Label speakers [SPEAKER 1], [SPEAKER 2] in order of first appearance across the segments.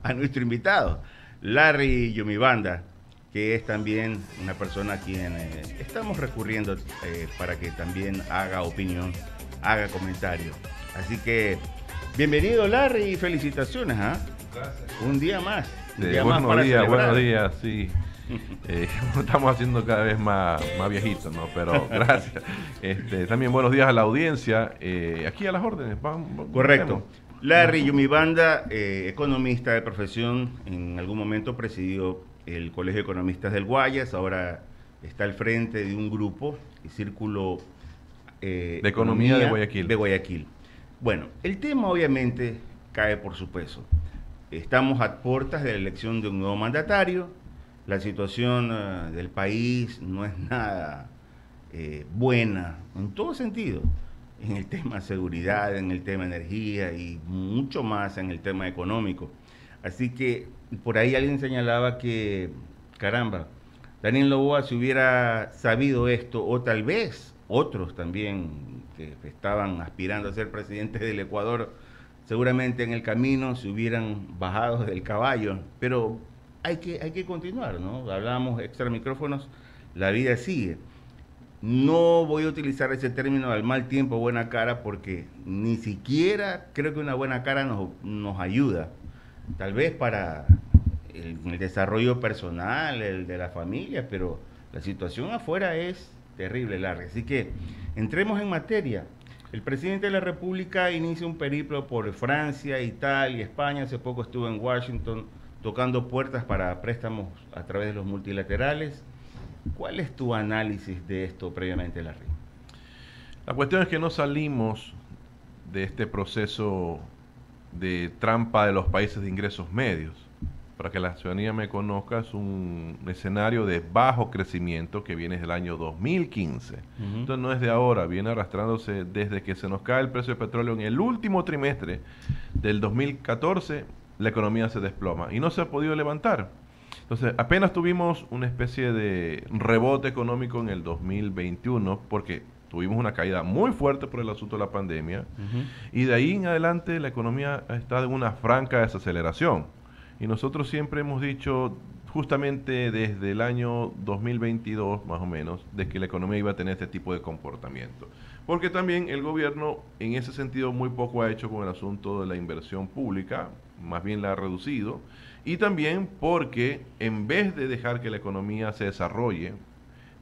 [SPEAKER 1] a nuestro invitado, Larry Yumibanda, que es también una persona a quien estamos recurriendo para que también haga opinión, haga comentario. Así que, bienvenido Larry y felicitaciones, ¿ah?
[SPEAKER 2] Gracias.
[SPEAKER 1] Un día más
[SPEAKER 2] Buenos
[SPEAKER 1] para
[SPEAKER 2] días,
[SPEAKER 1] celebrar.
[SPEAKER 2] buenos días, sí. Estamos haciendo cada vez más viejitos, ¿no? Pero gracias. También buenos días a la audiencia. Aquí a las órdenes. Comencemos.
[SPEAKER 1] Correcto. Larry Yumibanda, economista de profesión, en algún momento presidió el Colegio de Economistas del Guayas, ahora está al frente de un grupo, el Círculo
[SPEAKER 2] De Economía de Guayaquil.
[SPEAKER 1] de Guayaquil. Bueno, el tema obviamente cae por su peso. Estamos a puertas de la elección de un nuevo mandatario, la situación del país no es nada buena en todo sentido, en el tema seguridad, en el tema energía y mucho más en el tema económico. Así que por ahí alguien señalaba que, caramba, Daniel Noboa si hubiera sabido esto, o tal vez otros también que estaban aspirando a ser presidentes del Ecuador, seguramente en el camino se hubieran bajado del caballo, pero hay que continuar, ¿no? Hablábamos extra micrófonos, la vida sigue. No voy a utilizar ese término al mal tiempo, buena cara, porque ni siquiera creo que una buena cara nos ayuda. Tal vez para el desarrollo personal, el de la familia, pero la situación afuera es terrible, Larry. Así que entremos en materia. El presidente de la República inicia un periplo por Francia, Italia, España. Hace poco estuvo en Washington tocando puertas para préstamos a través de los multilaterales. ¿Cuál es tu análisis de esto previamente, Larry?
[SPEAKER 2] La cuestión es que no salimos de este proceso de trampa de los países de ingresos medios. Para que la ciudadanía me conozca, es un escenario de bajo crecimiento que viene desde el año 2015. Entonces no es de ahora, viene arrastrándose desde que se nos cae el precio del petróleo en el último trimestre del 2014, la economía se desploma y no se ha podido levantar. Entonces apenas tuvimos una especie de rebote económico en el 2021 porque tuvimos una caída muy fuerte por el asunto de la pandemia y de ahí en adelante la economía está en una franca desaceleración. Y nosotros siempre hemos dicho, justamente desde el año 2022 más o menos, de que la economía iba a tener este tipo de comportamiento. Porque también el gobierno en ese sentido muy poco ha hecho con el asunto de la inversión pública, más bien la ha reducido. Y también porque en vez de dejar que la economía se desarrolle,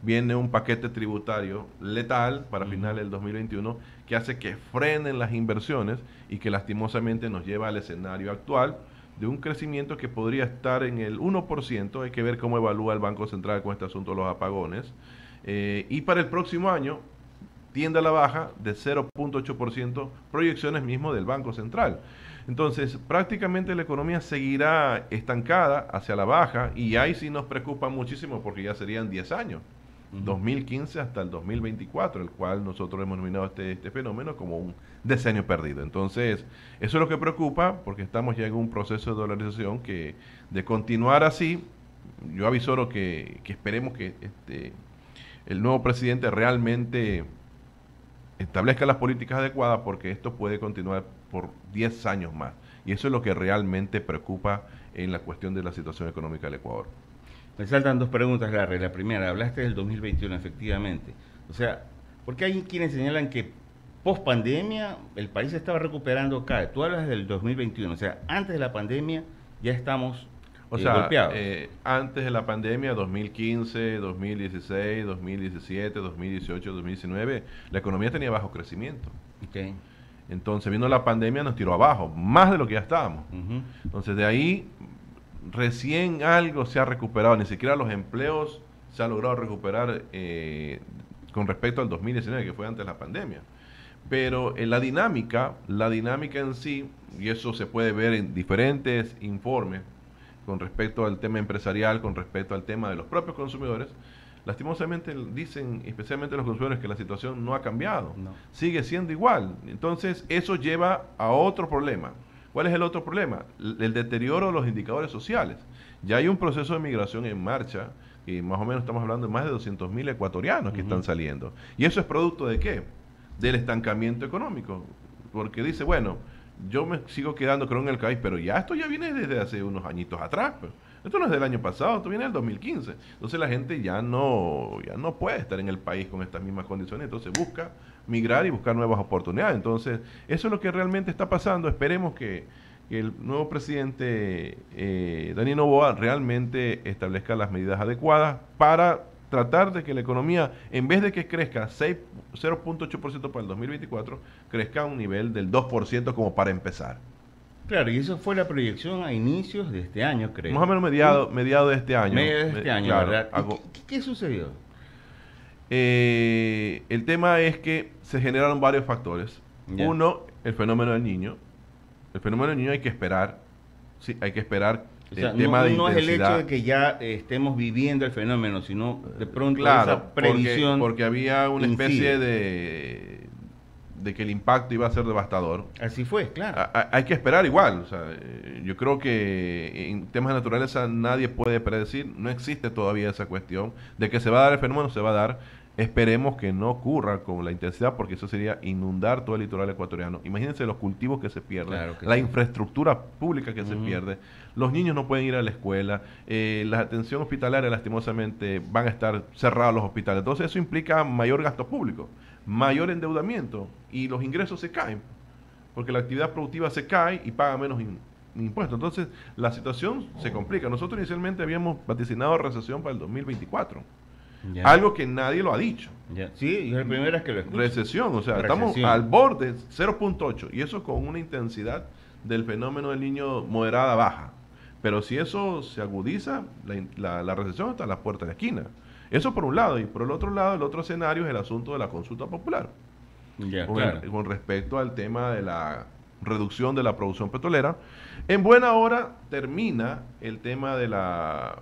[SPEAKER 2] viene un paquete tributario letal para finales del 2021 que hace que frenen las inversiones y que lastimosamente nos lleva al escenario actual de un crecimiento que podría estar en el 1%, hay que ver cómo evalúa el Banco Central con este asunto de los apagones, y para el próximo año tiende a la baja de 0.8%, proyecciones mismo del Banco Central. Entonces, prácticamente la economía seguirá estancada hacia la baja y ahí sí nos preocupa muchísimo porque ya serían 10 años. 2015 hasta el 2024, el cual nosotros hemos nominado este fenómeno como un decenio perdido. Entonces, eso es lo que preocupa porque estamos ya en un proceso de dolarización que de continuar así, yo avisoro que esperemos que el nuevo presidente realmente establezca las políticas adecuadas porque esto puede continuar por 10 años más. Y eso es lo que realmente preocupa en la cuestión de la situación económica del Ecuador.
[SPEAKER 1] Me saltan dos preguntas, Larry. La primera, hablaste del 2021, efectivamente. O sea, porque hay quienes señalan que post pandemia el país se estaba recuperando acá. Tú hablas del 2021, o sea, antes de la pandemia ya estamos
[SPEAKER 2] O sea,
[SPEAKER 1] golpeados.
[SPEAKER 2] antes de la pandemia, 2015, 2016, 2017, 2018, 2019, la economía tenía bajo crecimiento.
[SPEAKER 1] Okay.
[SPEAKER 2] Entonces vino la pandemia, nos tiró abajo, más de lo que ya estábamos. Entonces de ahí recién algo se ha recuperado, ni siquiera los empleos se ha logrado recuperar con respecto al 2019, que fue antes de la pandemia. Pero en la dinámica en sí, y eso se puede ver en diferentes informes con respecto al tema empresarial, con respecto al tema de los propios consumidores, lastimosamente dicen, especialmente los consumidores, que la situación no ha cambiado,
[SPEAKER 1] No.
[SPEAKER 2] sigue siendo igual. Entonces eso lleva a otro problema. ¿Cuál es el otro problema? El deterioro de los indicadores sociales. Ya hay un proceso de migración en marcha y más o menos estamos hablando de más de 200.000 ecuatorianos que están saliendo. ¿Y eso es producto de qué? Del estancamiento económico. Porque dice, bueno, yo me sigo quedando, creo, en el país, pero ya esto ya viene desde hace unos añitos atrás. Pues. Esto no es del año pasado, esto viene del 2015. Entonces la gente ya no puede estar en el país con estas mismas condiciones, entonces busca migrar y buscar nuevas oportunidades. Entonces, eso es lo que realmente está pasando. Esperemos que el nuevo presidente Daniel Noboa realmente establezca las medidas adecuadas para tratar de que la economía, en vez de que crezca 0.8% para el 2024, crezca a un nivel del 2% como para empezar.
[SPEAKER 1] Claro, y eso fue la proyección a inicios de este año, creo.
[SPEAKER 2] Más o menos mediado de este año.
[SPEAKER 1] Medio de este año,
[SPEAKER 2] claro,
[SPEAKER 1] ¿verdad? ¿Qué sucedió?
[SPEAKER 2] El tema es que se generaron varios factores.
[SPEAKER 1] Ya.
[SPEAKER 2] Uno, el fenómeno del niño. El fenómeno del niño hay que esperar. Sí, hay que esperar
[SPEAKER 1] O sea,
[SPEAKER 2] el tema de
[SPEAKER 1] no es el
[SPEAKER 2] intensidad.
[SPEAKER 1] hecho de que ya estemos viviendo el fenómeno, sino de pronto
[SPEAKER 2] Claro,
[SPEAKER 1] esa previsión.
[SPEAKER 2] porque había una especie
[SPEAKER 1] incide.
[SPEAKER 2] de que el impacto iba a ser devastador.
[SPEAKER 1] Así fue, claro.
[SPEAKER 2] Hay que esperar igual. O sea, yo creo que en temas de naturaleza nadie puede predecir, no existe todavía esa cuestión de que se va a dar el fenómeno, se va a dar. Esperemos que no ocurra con la intensidad, porque eso sería inundar todo el litoral ecuatoriano. Imagínense los cultivos que se pierden,
[SPEAKER 1] Claro que
[SPEAKER 2] la
[SPEAKER 1] sí.
[SPEAKER 2] infraestructura pública que se pierde, los niños no pueden ir a la escuela, la atención hospitalaria lastimosamente van a estar cerrados los hospitales. Entonces eso implica mayor gasto público, mayor endeudamiento y los ingresos se caen, porque la actividad productiva se cae y paga menos impuestos. Entonces la situación se complica. Nosotros inicialmente habíamos vaticinado recesión para el 2024.
[SPEAKER 1] Ya.
[SPEAKER 2] Algo que nadie lo ha dicho.
[SPEAKER 1] Ya. Sí, yo es la primera vez que lo escucho.
[SPEAKER 2] Recesión, o sea,
[SPEAKER 1] Recesión.
[SPEAKER 2] estamos al borde 0.8 y eso con una intensidad del fenómeno del niño moderada baja. Pero si eso se agudiza, la recesión está a las puertas de la esquina. Eso por un lado, y por el otro lado, el otro escenario es el asunto de la consulta popular.
[SPEAKER 1] Ya,
[SPEAKER 2] Con,
[SPEAKER 1] claro.
[SPEAKER 2] con respecto al tema de la reducción de la producción petrolera. En buena hora termina el tema de la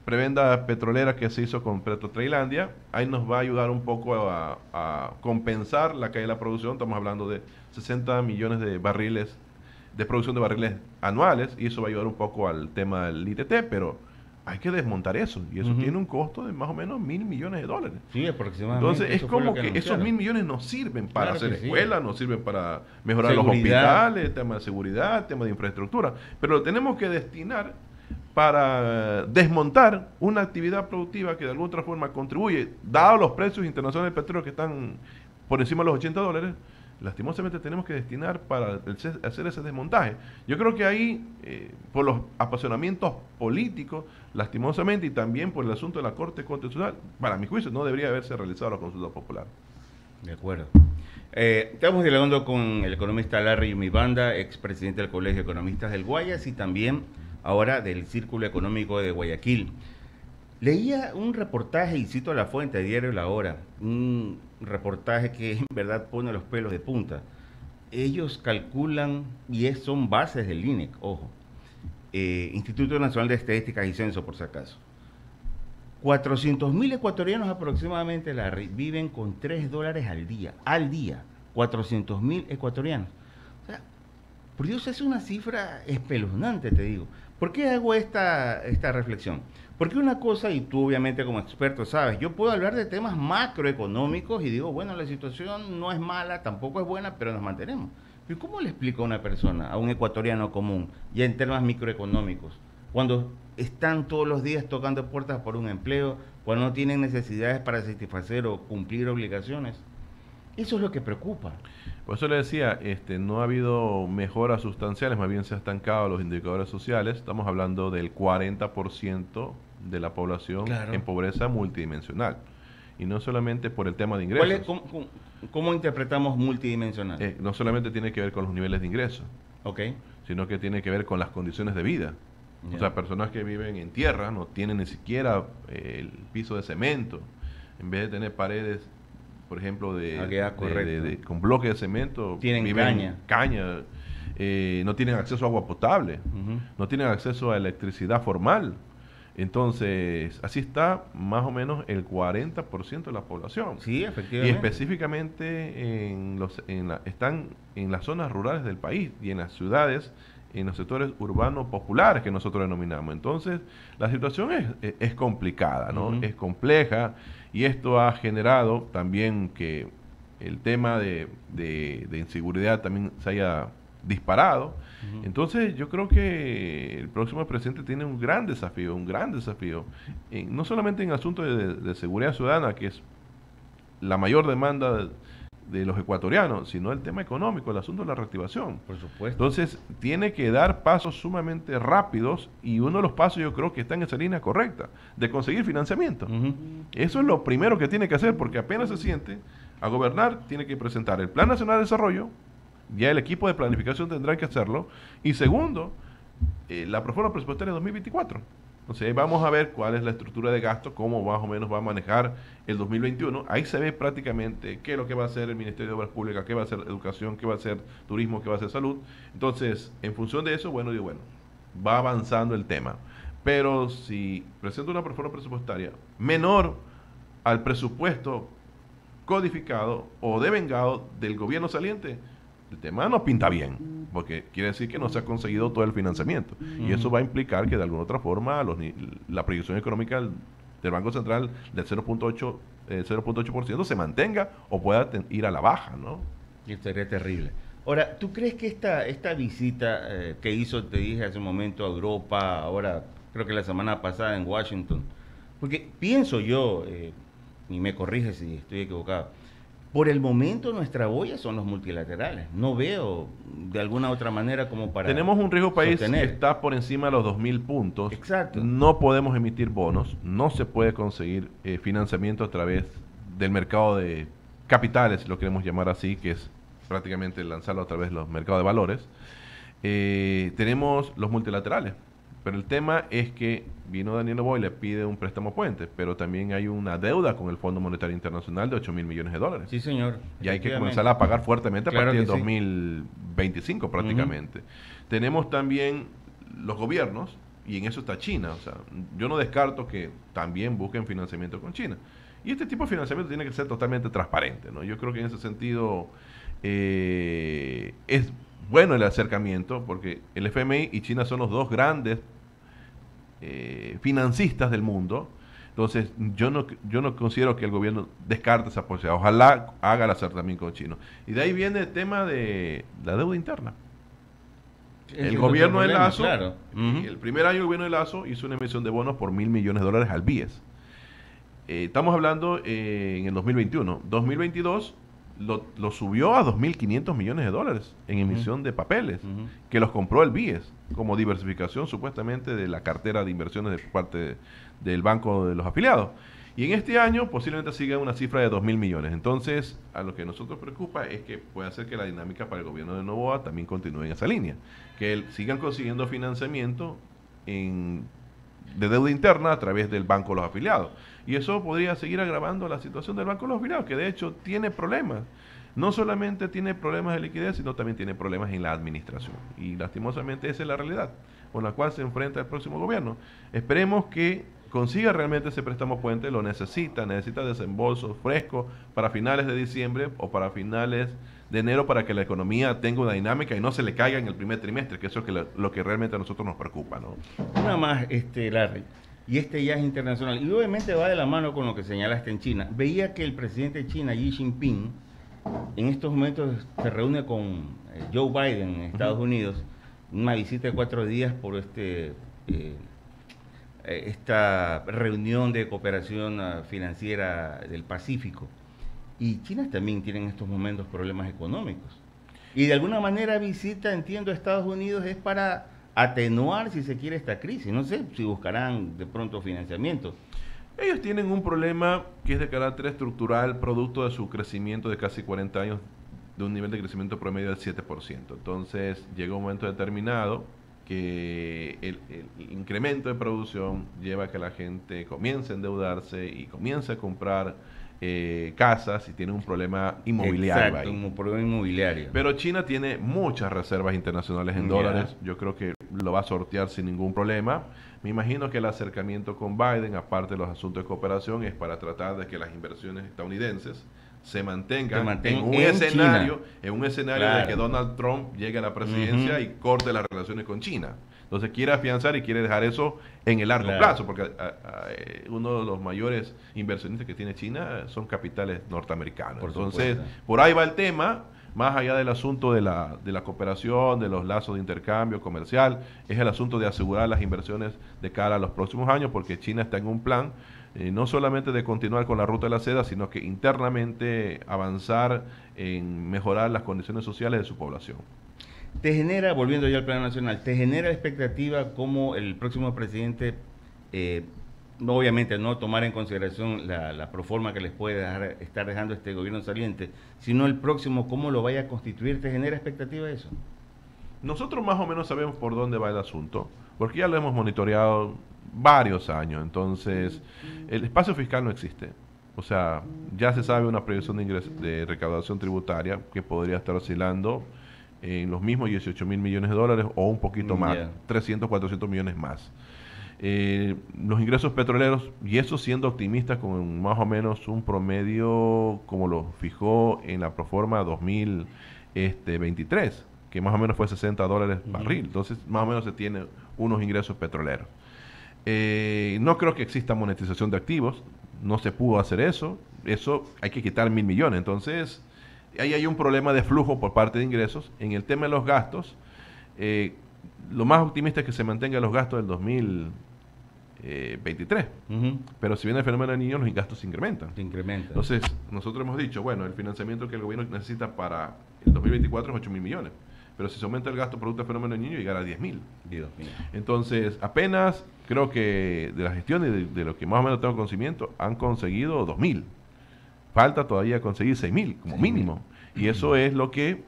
[SPEAKER 2] prebenda petrolera que se hizo con Petrotrailandia. Ahí nos va a ayudar un poco a compensar la caída de la producción. Estamos hablando de 60 millones de barriles de producción de barriles anuales, y eso va a ayudar un poco al tema del ITT, pero hay que desmontar eso, y eso tiene un costo de más o menos $1.000 millones.
[SPEAKER 1] Sí, aproximadamente.
[SPEAKER 2] Entonces es
[SPEAKER 1] eso fue
[SPEAKER 2] como
[SPEAKER 1] lo
[SPEAKER 2] que esos
[SPEAKER 1] anunciaron.
[SPEAKER 2] $1.000 millones no sirven para
[SPEAKER 1] Claro
[SPEAKER 2] hacer
[SPEAKER 1] que sí.
[SPEAKER 2] escuelas, no sirven para mejorar los
[SPEAKER 1] Seguridad.
[SPEAKER 2] hospitales, tema de seguridad, tema de infraestructura, pero lo tenemos que destinar para desmontar una actividad productiva que de alguna otra forma contribuye, dado los precios internacionales del petróleo que están por encima de los $80, lastimosamente tenemos que destinar para hacer ese desmontaje. Yo creo que ahí, por los apasionamientos políticos, lastimosamente, y también por el asunto de la Corte Constitucional, para mi juicio no debería haberse realizado la consulta popular.
[SPEAKER 1] De acuerdo. Estamos dialogando con el economista Larry Mibanda, expresidente del Colegio de Economistas del Guayas y también ahora del Círculo Económico de Guayaquil. Leía un reportaje, y cito a la fuente, Diario La Hora, un reportaje que en verdad pone los pelos de punta. Ellos calculan, y son bases del INEC, ojo, Instituto Nacional de Estadísticas y Censo, por si acaso. 400.000 ecuatorianos aproximadamente, Larry, viven con $3 al día, 400.000 ecuatorianos. O sea, por Dios, es una cifra espeluznante, te digo. ¿Por qué hago esta reflexión? Porque una cosa, y tú obviamente como experto sabes, yo puedo hablar de temas macroeconómicos y digo, bueno, la situación no es mala, tampoco es buena, pero nos mantenemos. Pero ¿cómo le explico a una persona, a un ecuatoriano común, ya en temas microeconómicos, cuando están todos los días tocando puertas por un empleo, cuando no tienen necesidades para satisfacer o cumplir obligaciones? Eso es lo que preocupa.
[SPEAKER 2] Por eso le decía, no ha habido mejoras sustanciales, más bien se han estancado los indicadores sociales. Estamos hablando del 40% de la población
[SPEAKER 1] Claro.
[SPEAKER 2] en pobreza multidimensional. Y no solamente por el tema de ingresos.
[SPEAKER 1] ¿Cómo interpretamos multidimensional?
[SPEAKER 2] No solamente tiene que ver con los niveles de ingresos,
[SPEAKER 1] Ok.
[SPEAKER 2] sino que tiene que ver con las condiciones de vida.
[SPEAKER 1] Ya.
[SPEAKER 2] O sea, personas que viven en tierra, no tienen ni siquiera el piso de cemento. En vez de tener paredes, por ejemplo, con bloques de cemento,
[SPEAKER 1] Tienen
[SPEAKER 2] viven
[SPEAKER 1] caña.
[SPEAKER 2] No tienen acceso a agua potable,
[SPEAKER 1] Ujú.
[SPEAKER 2] no tienen acceso a electricidad formal. Entonces, así está más o menos el 40% de la población.
[SPEAKER 1] Sí,
[SPEAKER 2] Y
[SPEAKER 1] efectivamente.
[SPEAKER 2] específicamente están en las zonas rurales del país y en las ciudades, en los sectores urbanos populares que nosotros denominamos. Entonces, la situación es complicada, ¿no?
[SPEAKER 1] Uh-huh.
[SPEAKER 2] Es compleja, y esto ha generado también que el tema de inseguridad también se haya disparado.
[SPEAKER 1] Ujú.
[SPEAKER 2] Entonces yo creo que el próximo presidente tiene un gran desafío, no solamente en asuntos de seguridad ciudadana, que es la mayor demanda de los ecuatorianos, sino el tema económico, el asunto de la reactivación.
[SPEAKER 1] Por supuesto.
[SPEAKER 2] Entonces, tiene que dar pasos sumamente rápidos y uno de los pasos yo creo que está en esa línea correcta, de conseguir financiamiento.
[SPEAKER 1] Ujú.
[SPEAKER 2] Eso es lo primero que tiene que hacer, porque apenas se siente a gobernar, tiene que presentar el Plan Nacional de Desarrollo, ya el equipo de planificación tendrá que hacerlo, y segundo, la reforma presupuestaria 2024. Entonces vamos a ver cuál es la estructura de gasto, cómo más o menos va a manejar el 2021. Ahí se ve prácticamente qué es lo que va a hacer el Ministerio de Obras Públicas, qué va a hacer educación, qué va a hacer turismo, qué va a hacer salud. Entonces, en función de eso, bueno, va avanzando el tema. Pero si presenta una reforma presupuestaria menor al presupuesto codificado o devengado del gobierno saliente, el tema no pinta bien, porque quiere decir que no se ha conseguido todo el financiamiento. Y eso va a implicar que de alguna otra forma la proyección económica del Banco Central del 0.8% se mantenga o pueda ir a la baja, ¿no?
[SPEAKER 1] Y sería terrible. Ahora, ¿tú crees que esta visita que hizo, te dije hace un momento, a Europa, ahora creo que la semana pasada en Washington, porque pienso yo, y me corrige si estoy equivocado, por el momento nuestra olla son los multilaterales. No veo de alguna otra manera como para
[SPEAKER 2] Tenemos un riesgo país
[SPEAKER 1] sostener.
[SPEAKER 2] que está por encima de los 2.000 puntos.
[SPEAKER 1] Exacto.
[SPEAKER 2] No podemos emitir bonos, no se puede conseguir financiamiento a través del mercado de capitales, si lo queremos llamar así, que es prácticamente lanzarlo a través de los mercados de valores. Tenemos los multilaterales, pero el tema es que vino Daniel Noboa y le pide un préstamo puente, pero también hay una deuda con el Fondo Monetario Internacional de 8.000 millones de dólares.
[SPEAKER 1] Sí, señor.
[SPEAKER 2] Y hay que comenzar a pagar fuertemente a
[SPEAKER 1] Claro
[SPEAKER 2] partir
[SPEAKER 1] que
[SPEAKER 2] del
[SPEAKER 1] sí.
[SPEAKER 2] 2025 prácticamente. Tenemos también los gobiernos, y en eso está China. O sea, yo no descarto que también busquen financiamiento con China. Y este tipo de financiamiento tiene que ser totalmente transparente, ¿no? Yo creo que en ese sentido es bueno el acercamiento, porque el FMI y China son los dos grandes financistas del mundo. Entonces yo no considero que el gobierno descarte esa posibilidad. Ojalá haga el acercamiento con China. Y de ahí viene el tema de la deuda interna. El gobierno de Lazo,
[SPEAKER 1] claro.
[SPEAKER 2] el primer año el gobierno de Lazo hizo una emisión de bonos por $1.000 millones al BIES. Estamos hablando en el 2021. 2022 lo subió a $2.500 millones en emisión de papeles, que los compró el BIES como diversificación supuestamente de la cartera de inversiones de parte del banco de los afiliados. Y en este año posiblemente siga una cifra de 2.000 millones. Entonces, a lo que nosotros preocupa es que puede hacer que la dinámica para el gobierno de Noboa también continúe en esa línea. Que sigan consiguiendo financiamiento de deuda interna a través del banco de los afiliados. Y eso podría seguir agravando la situación del banco de los afiliados, que de hecho tiene problemas. No solamente tiene problemas de liquidez, sino también tiene problemas en la administración. Y lastimosamente esa es la realidad con la cual se enfrenta el próximo gobierno. Esperemos que consiga realmente ese préstamo puente, lo necesita desembolsos frescos para finales de diciembre o para finales de enero, para que la economía tenga una dinámica y no se le caiga en el primer trimestre, que eso es lo que realmente a nosotros nos preocupa, ¿no?
[SPEAKER 1] Una más, Larry, y ya es internacional, y obviamente va de la mano con lo que señalaste en China. Veía que el presidente de China, Xi Jinping, en estos momentos se reúne con Joe Biden en Estados Unidos, una visita de 4 días por esta reunión de cooperación financiera del Pacífico. Y China también tiene en estos momentos problemas económicos. Y de alguna manera visita, entiendo, a Estados Unidos es para atenuar, si se quiere, esta crisis. No sé si buscarán de pronto financiamiento.
[SPEAKER 2] Ellos tienen un problema que es de carácter estructural, producto de su crecimiento de casi 40 años, de un nivel de crecimiento promedio del 7%. Entonces llega un momento determinado que el incremento de producción lleva a que la gente comience a endeudarse y comience a comprar casas y tiene un problema inmobiliario.
[SPEAKER 1] Exacto, un problema inmobiliario.
[SPEAKER 2] Pero China tiene muchas reservas internacionales en dólares. Yo creo que lo va a sortear sin ningún problema. Me imagino que el acercamiento con Biden, aparte de los asuntos de cooperación, es para tratar de que las inversiones estadounidenses se mantengan en un escenario claro, de que Donald Trump llegue a la presidencia y corte las relaciones con China. Entonces quiere afianzar y quiere dejar eso en el largo plazo, porque uno de los mayores inversionistas que tiene China son capitales norteamericanos. Entonces, por ahí va el tema. más allá del asunto de la cooperación, de los lazos de intercambio comercial, es el asunto de asegurar las inversiones de cara a los próximos años, porque China está en un plan no solamente de continuar con la ruta de la seda, sino que internamente avanzar en mejorar las condiciones sociales de su población.
[SPEAKER 1] ¿Te genera, volviendo ya al plano nacional, te genera expectativa cómo el próximo presidente, obviamente no tomar en consideración la proforma que les puede estar dejando este gobierno saliente, sino el próximo, cómo lo vaya a constituir? ¿Te genera expectativa eso?
[SPEAKER 2] Nosotros más o menos sabemos por dónde va el asunto, porque ya lo hemos monitoreado varios años. Entonces, el espacio fiscal no existe. O sea, ya se sabe una previsión de recaudación tributaria que podría estar oscilando en los mismos 18 mil millones de dólares o un poquito más, 300, 400 millones más. Los ingresos petroleros, y eso siendo optimistas con más o menos un promedio como lo fijó en la proforma 2023, que más o menos fue $60 barril. Entonces, más o menos se tiene unos ingresos petroleros. No creo que exista monetización de activos, no se pudo hacer eso hay que quitar 1.000 millones. Entonces, ahí hay un problema de flujo por parte de ingresos. En el tema de los gastos, lo más optimista es que se mantengan los gastos del 2023. Pero si viene el fenómeno del Niño, los gastos se incrementan. Entonces, nosotros hemos dicho, bueno, el financiamiento que el gobierno necesita para el 2024 es 8.000 millones. Pero si se aumenta el gasto producto del fenómeno del Niño, llegará a 10.000. Entonces, apenas creo que de la gestión y de lo que más o menos tengo conocimiento, han conseguido 2.000. Falta todavía conseguir 6.000 como mínimo. Y eso es lo que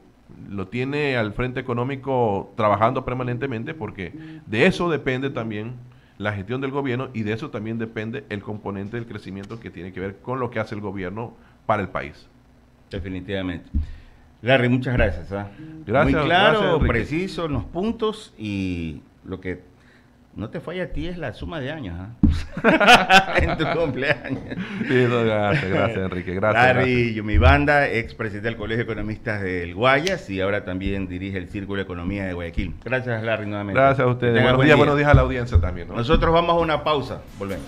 [SPEAKER 2] lo tiene al Frente Económico trabajando permanentemente, porque de eso depende también la gestión del gobierno, y de eso también depende el componente del crecimiento que tiene que ver con lo que hace el gobierno para el país.
[SPEAKER 1] Definitivamente. Larry, muchas gracias.
[SPEAKER 2] Gracias.
[SPEAKER 1] Muy claro,
[SPEAKER 2] gracias,
[SPEAKER 1] preciso en los puntos, y lo que no te falla a ti es la suma de años en tu cumpleaños.
[SPEAKER 2] Sí, gracias, Enrique. Gracias.
[SPEAKER 1] Larry Yumibanda, expresidente del Colegio de Economistas del Guayas, y ahora también dirige el Círculo de Economía de Guayaquil. Gracias, Larry, nuevamente.
[SPEAKER 2] Gracias a ustedes. Buenos días a la audiencia también, ¿no?
[SPEAKER 1] Nosotros vamos a una pausa. Volvemos.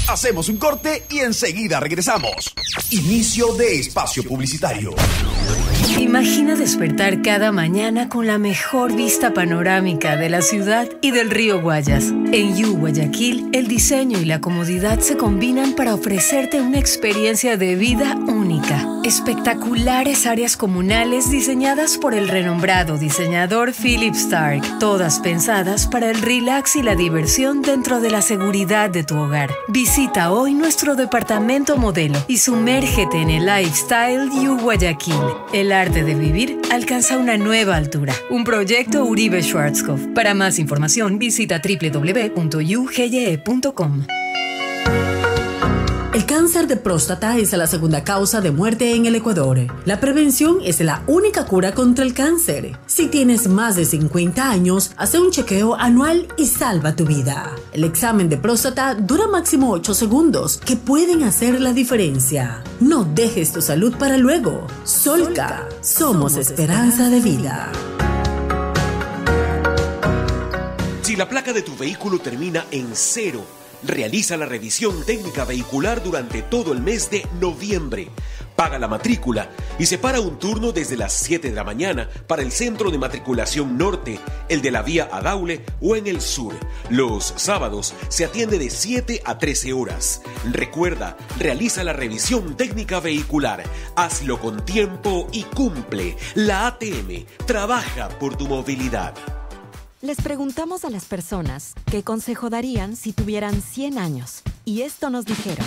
[SPEAKER 3] Hacemos un corte y enseguida regresamos. Inicio de espacio publicitario.
[SPEAKER 4] Imagina despertar cada mañana con la mejor vista panorámica de la ciudad y del río Guayas. En You Guayaquil, el diseño y la comodidad se combinan para ofrecerte una experiencia de vida única. Espectaculares áreas comunales diseñadas por el renombrado diseñador Philip Stark, todas pensadas para el relax y la diversión dentro de la seguridad de tu hogar. Visita hoy nuestro departamento modelo y sumérgete en el lifestyle You Guayaquil. El arte de vivir alcanza una nueva altura. Un proyecto Uribe Schwarzkopf. Para más información visita www.ugye.com.
[SPEAKER 5] El cáncer de próstata es la segunda causa de muerte en el Ecuador. La prevención es la única cura contra el cáncer. Si tienes más de 50 años, hace un chequeo anual y salva tu vida. El examen de próstata dura máximo 8 segundos, que pueden hacer la diferencia. No dejes tu salud para luego. Solca, somos esperanza de vida.
[SPEAKER 6] Si la placa de tu vehículo termina en 0, realiza la revisión técnica vehicular durante todo el mes de noviembre. Paga la matrícula y separa un turno desde las 7 de la mañana para el Centro de Matriculación Norte, el de la Vía Adaule o en el sur. Los sábados se atiende de 7 a 13 horas. Recuerda, realiza la revisión técnica vehicular. Hazlo con tiempo y cumple. La ATM trabaja por tu movilidad.
[SPEAKER 7] Les preguntamos a las personas qué consejo darían si tuvieran 100 años. Y esto nos dijeron.